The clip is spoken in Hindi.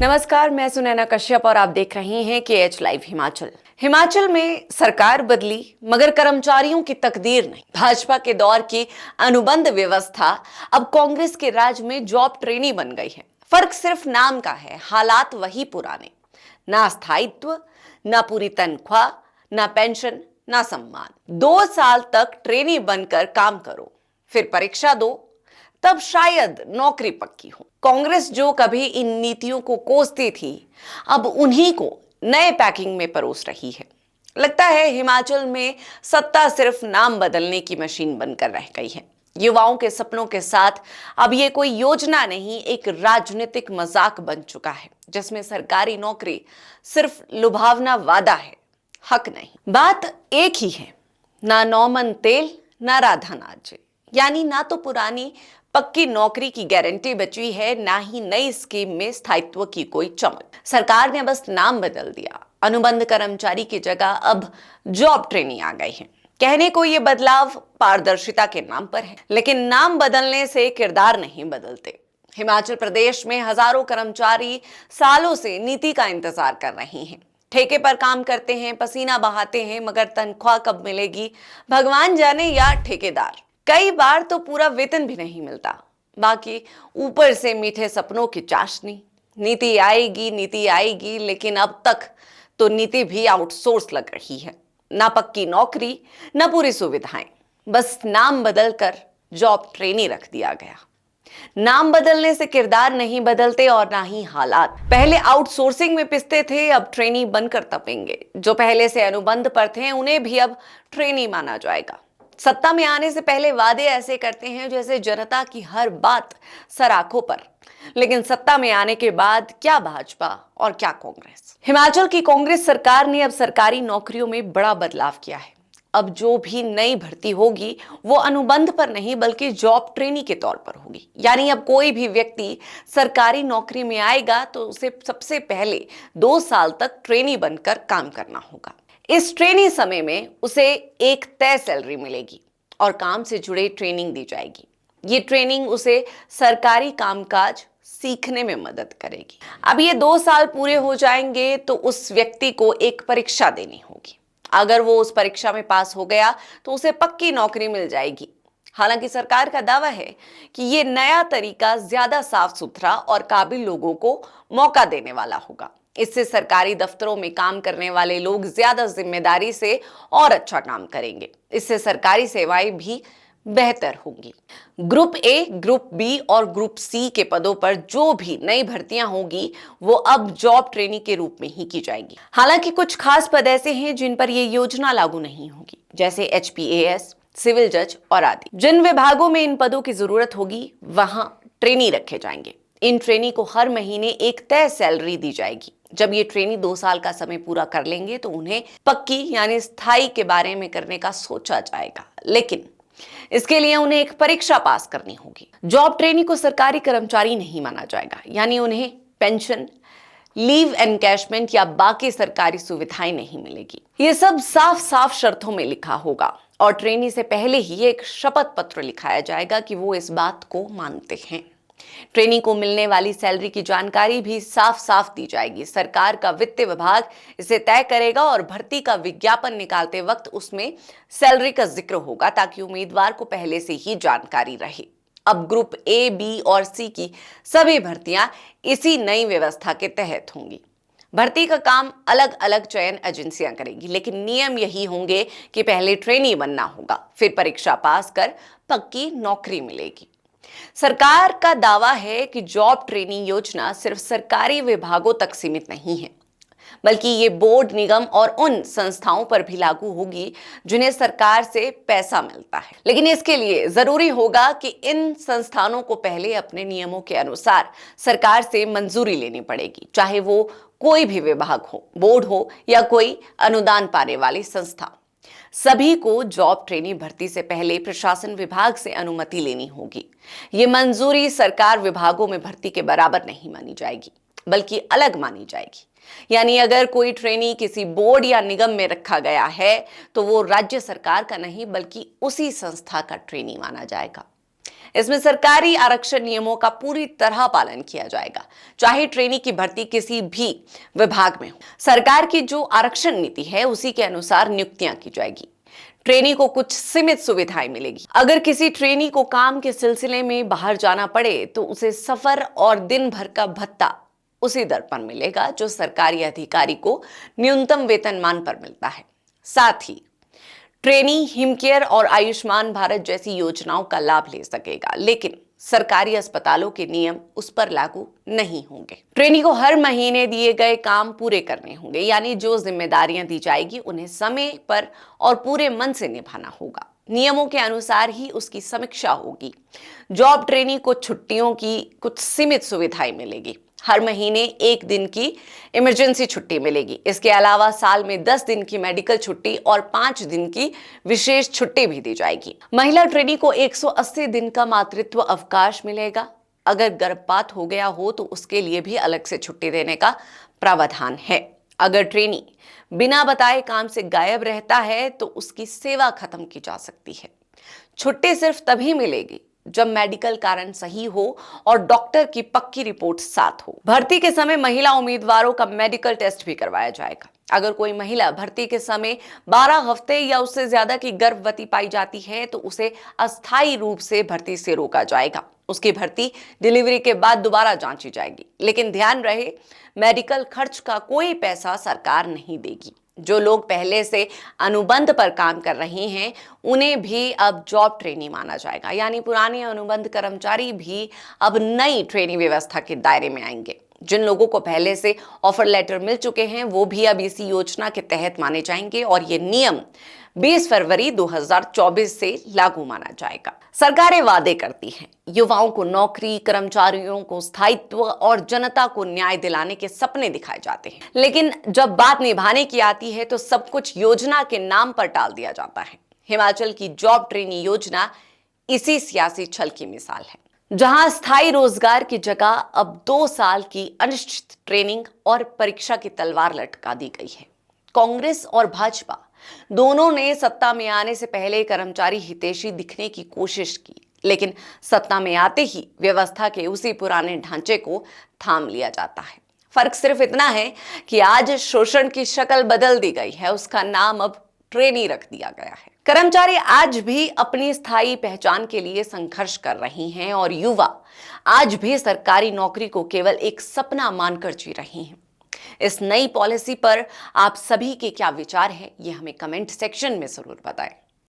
नमस्कार, मैं सुनैना कश्यप और आप देख रहे हैं KH लाइव हिमाचल। हिमाचल में सरकार बदली मगर कर्मचारियों की तकदीर नहीं। भाजपा के दौर की अनुबंध व्यवस्था अब कांग्रेस के राज में जॉब ट्रेनी बन गई है। फर्क सिर्फ नाम का है, हालात वही पुराने। ना स्थायित्व, ना पूरी तनख्वाह, ना पेंशन, ना सम्मान। 2 साल तक ट्रेनी बनकर काम करो, फिर परीक्षा दो, तब शायद नौकरी पक्की हो। कांग्रेस जो कभी इन नीतियों को कोसती थी, अब उन्हीं को नए पैकिंग में परोस रही है। लगता है हिमाचल में सत्ता सिर्फ नाम बदलने की मशीन बनकर रह गई है। युवाओं के सपनों के साथ अब ये कोई योजना नहीं, एक राजनीतिक मजाक बन चुका है, जिसमें सरकारी नौकरी सिर्फ लुभावना वादा है, हक नहीं। बात एक ही है, ना नौमन तेल, ना राधा नाचे। यानी ना तो पुरानी पक्की नौकरी की गारंटी बची है, ना ही नई स्कीम में स्थायित्व की कोई चमक। सरकार ने बस नाम बदल दिया। अनुबंध कर्मचारी की जगह अब जॉब ट्रेनी आ गई है। कहने को ये बदलाव पारदर्शिता के नाम पर है, लेकिन नाम बदलने से किरदार नहीं बदलते। हिमाचल प्रदेश में हजारों कर्मचारी सालों से नीति का इंतजार कर रहे हैं। ठेके पर काम करते हैं, पसीना बहाते हैं, मगर तनख्वाह कब मिलेगी भगवान जाने, या ठेकेदार। कई बार तो पूरा वेतन भी नहीं मिलता। बाकी ऊपर से मीठे सपनों की चाशनी, नीति आएगी, लेकिन अब तक तो नीति भी आउटसोर्स लग रही है। ना पक्की नौकरी, ना पूरी सुविधाएं, बस नाम बदलकर जॉब ट्रेनी रख दिया गया। नाम बदलने से किरदार नहीं बदलते और ना ही हालात। पहले आउटसोर्सिंग में पिसते थे, अब ट्रेनी बनकर तपेंगे। जो पहले से अनुबंध पर थे, उन्हें भी अब ट्रेनी माना जाएगा। सत्ता में आने से पहले वादे ऐसे करते हैं जैसे जनता की हर बात सर आंखों पर, लेकिन सत्ता में आने के बाद क्या भाजपा और क्या कांग्रेस। हिमाचल की कांग्रेस सरकार ने अब सरकारी नौकरियों में बड़ा बदलाव किया है। अब जो भी नई भर्ती होगी वो अनुबंध पर नहीं बल्कि जॉब ट्रेनी के तौर पर होगी। यानी अब कोई भी व्यक्ति सरकारी नौकरी में आएगा तो उसे सबसे पहले 2 साल तक ट्रेनी बनकर काम करना होगा। इस ट्रेनिंग समय में उसे एक तय सैलरी मिलेगी और काम से जुड़े ट्रेनिंग दी जाएगी। ये ट्रेनिंग उसे सरकारी कामकाज सीखने में मदद करेगी। अब ये 2 साल पूरे हो जाएंगे तो उस व्यक्ति को एक परीक्षा देनी होगी। अगर वो उस परीक्षा में पास हो गया तो उसे पक्की नौकरी मिल जाएगी। हालांकि सरकार का दावा है कि ये नया तरीका ज्यादा साफ सुथरा और काबिल लोगों को मौका देने वाला होगा। इससे सरकारी दफ्तरों में काम करने वाले लोग ज्यादा जिम्मेदारी से और अच्छा काम करेंगे। इससे सरकारी सेवाएं भी बेहतर होंगी। ग्रुप ए, ग्रुप बी और ग्रुप सी के पदों पर जो भी नई भर्तियां होगी वो अब जॉब ट्रेनी के रूप में ही की जाएगी। हालांकि कुछ खास पद ऐसे हैं जिन पर यह योजना लागू नहीं होगी, जैसे HPAS, सिविल जज और आदि। जिन विभागों में इन पदों की जरूरत होगी वहां ट्रेनी रखे जाएंगे। इन ट्रेनी को हर महीने एक तय सैलरी दी जाएगी। जब ये ट्रेनी 2 साल का समय पूरा कर लेंगे तो उन्हें पक्की यानी स्थायी के बारे में करने का सोचा जाएगा, लेकिन इसके लिए उन्हें एक परीक्षा पास करनी होगी। जॉब ट्रेनी को सरकारी कर्मचारी नहीं माना जाएगा, यानी उन्हें पेंशन, लीव एनकैशमेंट या बाकी सरकारी सुविधाएं नहीं मिलेगी। ये सब साफ साफ शर्तों में लिखा होगा और ट्रेनी से पहले ही एक शपथ पत्र लिखाया जाएगा कि वो इस बात को मानते हैं। ट्रेनी को मिलने वाली सैलरी की जानकारी भी साफ साफ दी जाएगी। सरकार का वित्त विभाग इसे तय करेगा और भर्ती का विज्ञापन निकालते वक्त उसमें सैलरी का जिक्र होगा ताकि उम्मीदवार को पहले से ही जानकारी रहे। अब ग्रुप ए, बी और सी की सभी भर्तियां इसी नई व्यवस्था के तहत होंगी। भर्ती का काम अलग अलग चयन एजेंसियां करेगी, लेकिन नियम यही होंगे कि पहले ट्रेनी बनना होगा, फिर परीक्षा पास कर पक्की नौकरी मिलेगी। सरकार का दावा है कि जॉब ट्रेनिंग योजना सिर्फ सरकारी विभागों तक सीमित नहीं है, बल्कि ये बोर्ड, निगम और उन संस्थाओं पर भी लागू होगी जिन्हें सरकार से पैसा मिलता है। लेकिन इसके लिए जरूरी होगा कि इन संस्थानों को पहले अपने नियमों के अनुसार सरकार से मंजूरी लेनी पड़ेगी, चाहे वो कोई भी विभाग हो, बोर्ड हो या कोई अनुदान पाने वाली संस्था। सभी को जॉब ट्रेनी भर्ती से पहले प्रशासन विभाग से अनुमति लेनी होगी। ये मंजूरी सरकार विभागों में भर्ती के बराबर नहीं मानी जाएगी, बल्कि अलग मानी जाएगी। यानी अगर कोई ट्रेनी किसी बोर्ड या निगम में रखा गया है तो वो राज्य सरकार का नहीं बल्कि उसी संस्था का ट्रेनी माना जाएगा। इसमें सरकारी आरक्षण नियमों का पूरी तरह पालन किया जाएगा, चाहे ट्रेनी की भर्ती किसी भी विभाग में हो। सरकार की जो आरक्षण नीति है उसी के अनुसार नियुक्तियां की जाएगी। ट्रेनी को कुछ सीमित सुविधाएं मिलेगी। अगर किसी ट्रेनी को काम के सिलसिले में बाहर जाना पड़े तो उसे सफर और दिन भर का भत्ता उसी दर पर मिलेगा जो सरकारी अधिकारी को न्यूनतम वेतनमान पर मिलता है। साथ ही ट्रेनी हिमकेयर और आयुष्मान भारत जैसी योजनाओं का लाभ ले सकेगा, लेकिन सरकारी अस्पतालों के नियम उस पर लागू नहीं होंगे। ट्रेनी को हर महीने दिए गए काम पूरे करने होंगे, यानी जो जिम्मेदारियां दी जाएगी उन्हें समय पर और पूरे मन से निभाना होगा। नियमों के अनुसार ही उसकी समीक्षा होगी। जॉब ट्रेनी को छुट्टियों की कुछ सीमित सुविधाएं मिलेगी। हर महीने 1 दिन की इमरजेंसी छुट्टी मिलेगी। इसके अलावा साल में 10 दिन की मेडिकल छुट्टी और 5 दिन की विशेष छुट्टी भी दी जाएगी। महिला ट्रेनी को 180 दिन का मातृत्व अवकाश मिलेगा। अगर गर्भपात हो गया हो तो उसके लिए भी अलग से छुट्टी देने का प्रावधान है। अगर ट्रेनी बिना बताए काम से गायब रहता है तो उसकी सेवा खत्म की जा सकती है। छुट्टी सिर्फ तभी मिलेगी जब मेडिकल कारण सही हो और डॉक्टर की पक्की रिपोर्ट साथ हो। भर्ती के समय महिला उम्मीदवारों का मेडिकल टेस्ट भी करवाया जाएगा। अगर कोई महिला भर्ती के समय 12 हफ्ते या उससे ज्यादा की गर्भवती पाई जाती है तो उसे अस्थायी रूप से भर्ती से रोका जाएगा। उसकी भर्ती डिलीवरी के बाद दोबारा जांची जाएगी, लेकिन ध्यान रहे मेडिकल खर्च का कोई पैसा सरकार नहीं देगी। जो लोग पहले से अनुबंध पर काम कर रहे हैं उन्हें भी अब जॉब ट्रेनी माना जाएगा, यानी पुराने अनुबंध कर्मचारी भी अब नई ट्रेनी व्यवस्था के दायरे में आएंगे। जिन लोगों को पहले से ऑफर लेटर मिल चुके हैं वो भी अब इसी योजना के तहत माने जाएंगे और ये नियम 20 फरवरी 2024 से लागू माना जाएगा। सरकारें वादे करती हैं, युवाओं को नौकरी, कर्मचारियों को स्थायित्व और जनता को न्याय दिलाने के सपने दिखाए जाते हैं, लेकिन जब बात निभाने की आती है तो सब कुछ योजना के नाम पर टाल दिया जाता है। हिमाचल की जॉब ट्रेनी योजना इसी सियासी छल की मिसाल है, जहां स्थायी रोजगार की जगह अब 2 साल की अनिश्चित ट्रेनिंग और परीक्षा की तलवार लटका दी गई है। कांग्रेस और भाजपा दोनों ने सत्ता में आने से पहले कर्मचारी हितैषी दिखने की कोशिश की, लेकिन सत्ता में आते ही व्यवस्था के उसी पुराने ढांचे को थाम लिया जाता है। फर्क सिर्फ इतना है कि आज शोषण की शक्ल बदल दी गई है, उसका नाम अब ट्रेनी रख दिया गया है। कर्मचारी आज भी अपनी स्थायी पहचान के लिए संघर्ष कर रही हैं और युवा आज भी सरकारी नौकरी को केवल एक सपना मानकर जी रही हैं। इस नई पॉलिसी पर आप सभी के क्या विचार हैं, ये हमें कमेंट सेक्शन में जरूर बताएं।